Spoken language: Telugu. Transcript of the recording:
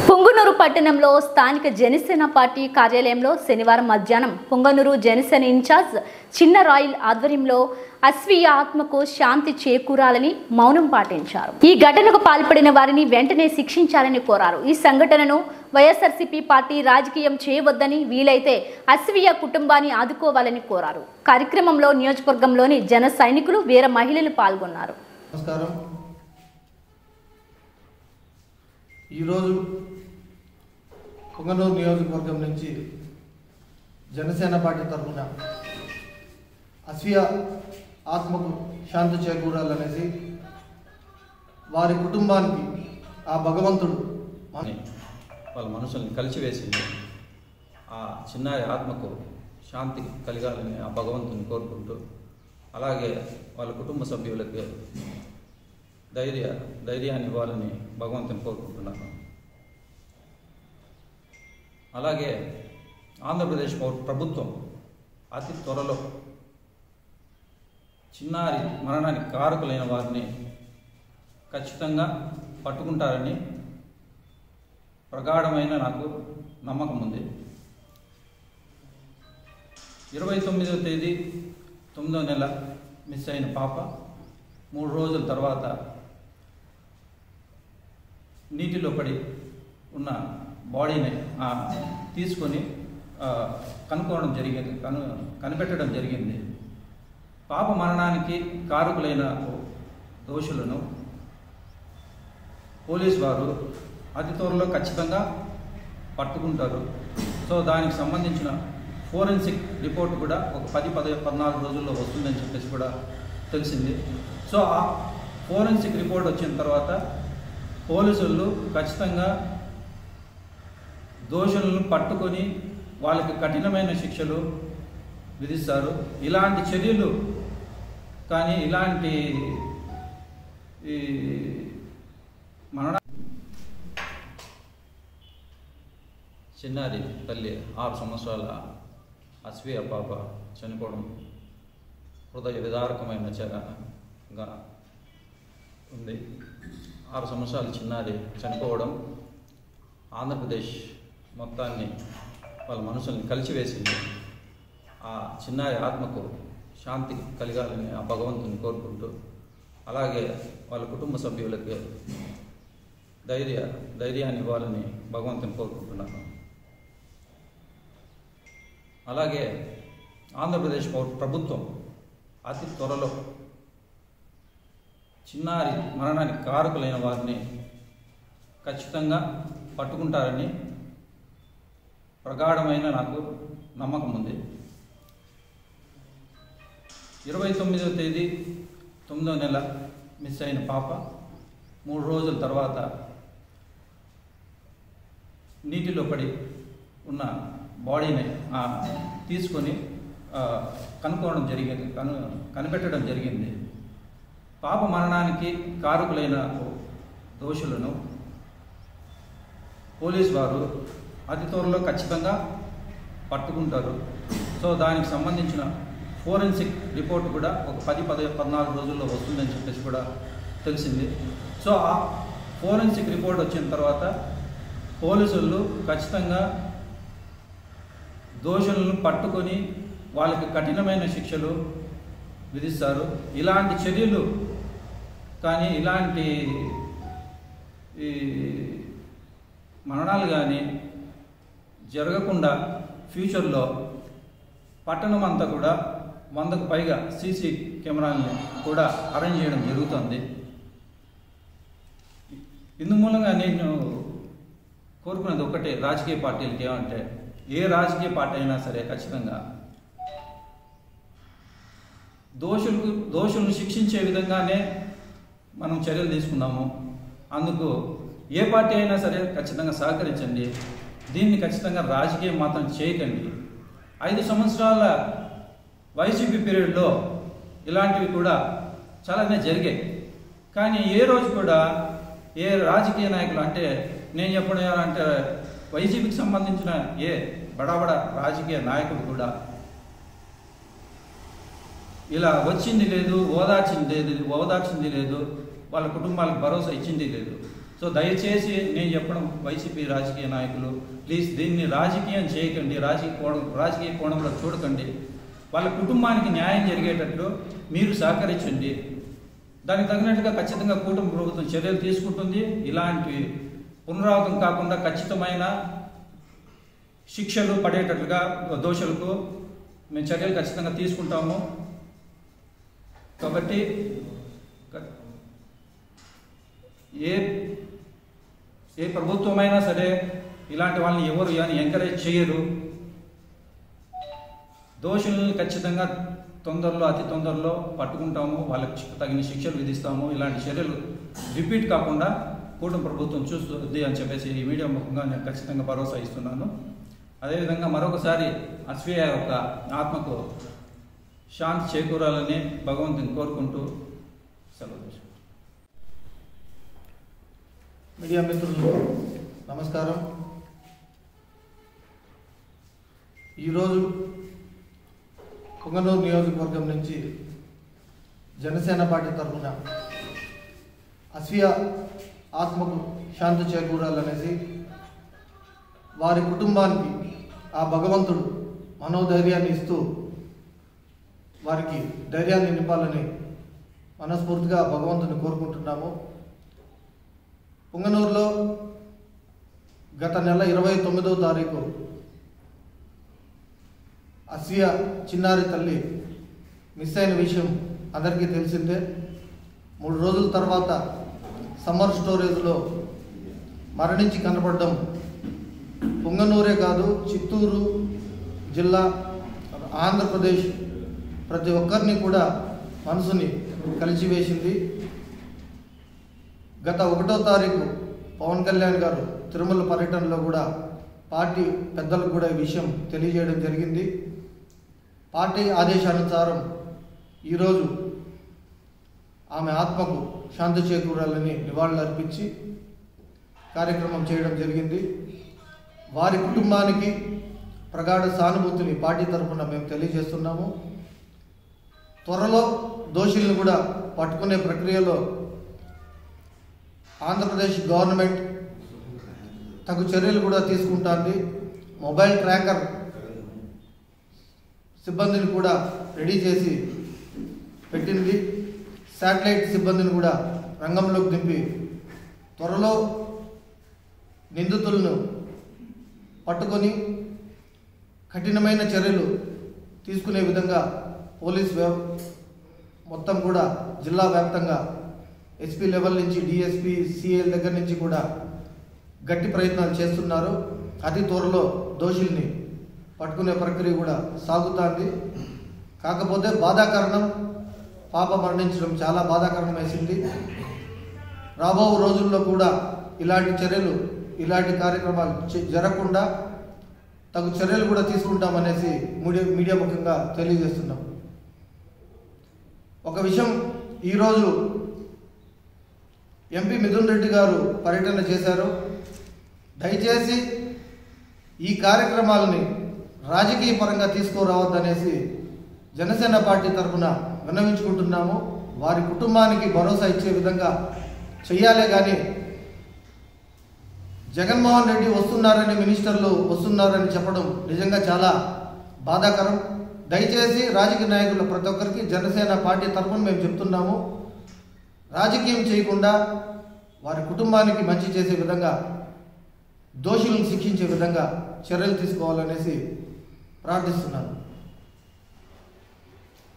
పుంగనూరు పట్టణంలో స్థానిక జనసేన పార్టీ కార్యాలయంలో శనివారం మధ్యాహ్నం పుంగనూరు జనసేన ఇన్ఛార్జ్ చిన్న రాయల్ ఆధ్వర్యంలో అస్వీయ ఆత్మకు శాంతి చేకూరాలని మౌనం పాటించారు. ఈ ఘటనకు పాల్పడిన వారిని వెంటనే శిక్షించాలని కోరారు. ఈ సంఘటనను వైఎస్ఆర్సీపీ పార్టీ రాజకీయం చేయవద్దని, వీలైతే అస్వీయ కుటుంబాన్ని ఆదుకోవాలని కోరారు. కార్యక్రమంలో నియోజకవర్గంలోని జన సైనికులు, వీర మహిళలు పాల్గొన్నారు. నమస్కారం. ఈరోజు పుంగనూరు నియోజకవర్గం నుంచి జనసేన పార్టీ తరఫున అస్వీయ ఆత్మకు శాంతి చేకూరాలనేసి వారి కుటుంబానికి ఆ భగవంతుడు వాళ్ళ మనసుల్ని కలిసివేసింది. ఆ చిన్నారి ఆత్మకు శాంతి కలగాలని ఆ భగవంతుని కోరుకుంటూ, అలాగే వాళ్ళ కుటుంబ సభ్యులకి ధైర్యాన్ని ఇవ్వాలని భగవంతుని కోరుకుంటున్నాను. అలాగే ఆంధ్రప్రదేశ్ ప్రభుత్వం అతి త్వరలో చిన్నారి మరణానికి కారకులైన వారిని ఖచ్చితంగా పట్టుకుంటారని ప్రగాఢమైన నాకు నమ్మకం ఉంది. 29వ తేదీ 9వ నెల మిస్ అయిన పాప 3 రోజుల తర్వాత నీటిలో పడి ఉన్న బాడీని తీసుకొని కనిపెట్టడం జరిగింది. పాప మరణానికి కారకులైన దోషులను పోలీసు వారు అతి త్వరలో ఖచ్చితంగా పట్టుకుంటారు. సో దానికి సంబంధించిన ఫోరెన్సిక్ రిపోర్ట్ కూడా ఒక 10-14 రోజుల్లో వస్తుందని చెప్పేసి కూడా తెలిసింది. సో ఆ ఫోరెన్సిక్ రిపోర్ట్ వచ్చిన తర్వాత పోలీసులు ఖచ్చితంగా దోషులను పట్టుకొని వాళ్ళకి కఠినమైన శిక్షలు విధిస్తారు. ఇలాంటి చర్యలు కానీ ఇలాంటి చిన్నారి తల్లి 6 సంవత్సరాల అస్వీయ పాప చనిపోవడం హృదయ విదారకమైనగా ఉంది. 6 సంవత్సరాల చిన్నారి చనిపోవడం ఆంధ్రప్రదేశ్ మొత్తాన్ని వాళ్ళ మనసుల్ని కలిసివేసింది. ఆ చిన్నారి ఆత్మకు శాంతి కలగాలని ఆ భగవంతుని కోరుకుంటూ, అలాగే వాళ్ళ కుటుంబ సభ్యులకి ధైర్యాన్ని ఇవ్వాలని భగవంతుని కోరుకుంటున్నాను. అలాగే ఆంధ్రప్రదేశ్ ప్రభుత్వం అతి త్వరలో చిన్నారి మరణానికి కారకులైన వారిని ఖచ్చితంగా పట్టుకుంటారని ప్రగాఢమైన నాకు నమ్మకం ఉంది. 29వ తేదీ 9వ నెల మిస్ అయిన పాప 3 రోజుల తర్వాత నీటిలో పడి ఉన్న బాడీని తీసుకొని కనిపెట్టడం జరిగింది. పాప మరణానికి కారకులైన దోషులను పోలీసు వారు అతి త్వరలో ఖచ్చితంగా పట్టుకుంటారు. సో దానికి సంబంధించిన ఫోరెన్సిక్ రిపోర్ట్ కూడా ఒక 10-14 రోజుల్లో వస్తుందని చెప్పేసి కూడా తెలిసింది. సో ఆ ఫోరెన్సిక్ రిపోర్ట్ వచ్చిన తర్వాత పోలీసులు ఖచ్చితంగా దోషులను పట్టుకొని వాళ్ళకి కఠినమైన శిక్షలు విధిస్తారు. ఇలాంటి చర్యలు కానీ ఇలాంటి మరణాలు కానీ జరగకుండా ఫ్యూచర్లో పట్టణం అంతా కూడా 100కు పైగా సీసీ కెమెరాలని కూడా అరేంజ్ చేయడం జరుగుతుంది. ఇందు మూలంగా నేను కోరుకున్నది ఒకటే, రాజకీయ పార్టీలకి ఏమంటే, ఏ రాజకీయ పార్టీ అయినా సరే ఖచ్చితంగా దోషులను శిక్షించే విధంగానే మనం చర్యలు తీసుకున్నాము. అందుకు ఏ పార్టీ అయినా సరే ఖచ్చితంగా సహకరించండి. దీన్ని ఖచ్చితంగా రాజకీయం మాత్రం చేయకండి. 5 సంవత్సరాల వైసీపీ పీరియడ్లో ఇలాంటివి కూడా చాలానే జరిగాయి. కానీ ఏ రోజు కూడా ఏ రాజకీయ నాయకులు, అంటే నేను చెప్పడం అంటే వైసీపీకి సంబంధించిన ఏ బడాబడా రాజకీయ నాయకుడు కూడా ఇలా వచ్చింది లేదు, ఓదార్చింది లేదు, వాళ్ళ కుటుంబాలకు భరోసా ఇచ్చింది లేదు. సో దయచేసి నేను చెప్పడం వైసీపీ రాజకీయ నాయకులు ప్లీజ్ దీన్ని రాజకీయం చేయకండి, రాజకీయ కోణంలో చూడకండి. వాళ్ళ కుటుంబానికి న్యాయం జరిగేటట్లు మీరు సహకరించండి. దానికి తగినట్టుగా ఖచ్చితంగా కూటమి ప్రభుత్వం చర్యలు తీసుకుంటుంది. ఇలాంటి పునరావృతం కాకుండా ఖచ్చితమైన శిక్షలు పడేటట్లుగా దోషులకు మేము చర్యలు ఖచ్చితంగా తీసుకుంటాము. కాబట్టి ఏ ప్రభుత్వమైనా సరే ఇలాంటి వాళ్ళని ఎవరు ఎంకరేజ్ చేయరు. దోషుల్ని ఖచ్చితంగా అతి తొందరలో పట్టుకుంటాము, వాళ్ళకి తగిన శిక్షలు విధిస్తాము. ఇలాంటి చర్యలు రిపీట్ కాకుండా కూటమి ప్రభుత్వం చూస్తుంది అని చెప్పేసి ఈ మీడియా ముఖంగా నేను ఖచ్చితంగా భరోసా ఇస్తున్నాను. అదేవిధంగా మరొకసారి అస్వియ యొక్క ఆత్మకు శాంతి చేకూరాలని భగవంతుని కోరుకుంటూ సెలవు. మీడియా మిత్రులు నమస్కారం. ఈరోజు పొంగనూరు నియోజకవర్గం నుంచి జనసేన పార్టీ తరఫున అస్వియ ఆత్మకు శాంతి చేకూరాలనేసి వారి కుటుంబానికి ఆ భగవంతుడు మనోధైర్యాన్ని ఇస్తూ వారికి ధైర్యాన్ని నింపాలని మనస్ఫూర్తిగా భగవంతుని కోరుకుంటున్నాము. పొంగనూరులో గత నెల 29వ తారీఖు అస్వియ చిన్నారి తల్లి మిస్ అయిన విషయం అందరికీ తెలిసిందే. 3 రోజుల తర్వాత సమ్మర్ స్టోరేజ్లో మరణించి కనపడడం పొంగనూరే కాదు, చిత్తూరు జిల్లా, ఆంధ్రప్రదేశ్ ప్రతి ఒక్కరిని కూడా మనసుని కలిసివేసింది. గత 1వ తారీఖు పవన్ కళ్యాణ్ గారు తిరుమల పర్యటనలో కూడా పార్టీ పెద్దలకు కూడా ఈ విషయం తెలియజేయడం జరిగింది. పార్టీ ఆదేశానుసారం ఈరోజు ఆమె ఆత్మకు శాంతి చేకూరాలని నివాళులు అర్పించి కార్యక్రమం చేయడం జరిగింది. వారి కుటుంబానికి ప్రగాఢ సానుభూతిని పార్టీ తరఫున మేము తెలియజేస్తున్నాము. త్వరలో దోషులను కూడా పట్టుకునే ప్రక్రియలో ఆంధ్రప్రదేశ్ గవర్నమెంట్ తగు చర్యలు కూడా తీసుకుంటుంది. మొబైల్ ట్రాకర్ సిబ్బందిని కూడా రెడీ చేసి పెట్టింది. శాటిలైట్ సిబ్బందిని కూడా రంగంలోకి దింపి త్వరలో నిందితులను పట్టుకొని కఠినమైన చర్యలు తీసుకునే విధంగా పోలీస్ మొత్తం కూడా జిల్లా వ్యాప్తంగా ఎస్పీ లెవెల్ నుంచి డిఎస్పీ సిఎల్ దగ్గర నుంచి కూడా గట్టి ప్రయత్నాలు చేస్తున్నారు. అతి త్వరలో దోషుల్ని పట్టుకునే ప్రక్రియ కూడా సాగుతుంది. కాకపోతే బాధాకరణం, పాప మరణించడం చాలా బాధాకరణం వేసింది. రాబో రోజుల్లో కూడా ఇలాంటి చర్యలు, ఇలాంటి కార్యక్రమాలు జరగకుండా తగు చర్యలు కూడా తీసుకుంటామనేసి మీడియా ముఖ్యంగా తెలియజేస్తున్నాం. ఒక విషయం, ఈరోజు ఎంపీ మిథున్ రెడ్డి గారు పర్యటన చేశారు. దయచేసి ఈ కార్యక్రమాలని రాజకీయ పరంగా తీసుకురావద్దనేసి జనసేన పార్టీ తరఫున విన్నవించుకుంటున్నాము. వారి కుటుంబానికి భరోసా ఇచ్చే విధంగా చెయ్యాలే కానీ జగన్మోహన్ రెడ్డి వస్తున్నారని, మినిస్టర్లు వస్తున్నారని చెప్పడం నిజంగా చాలా బాధాకరం. దయచేసి రాజకీయ నాయకులు ప్రతి ఒక్కరికి జనసేన పార్టీ తరఫున మేము చెప్తున్నాము, రాజకీయం చేయకుండా వారి కుటుంబానికి మంచి చేసే విధంగా, దోషులను శిక్షించే విధంగా చర్యలు తీసుకోవాలనేసి ప్రార్థిస్తున్నాను.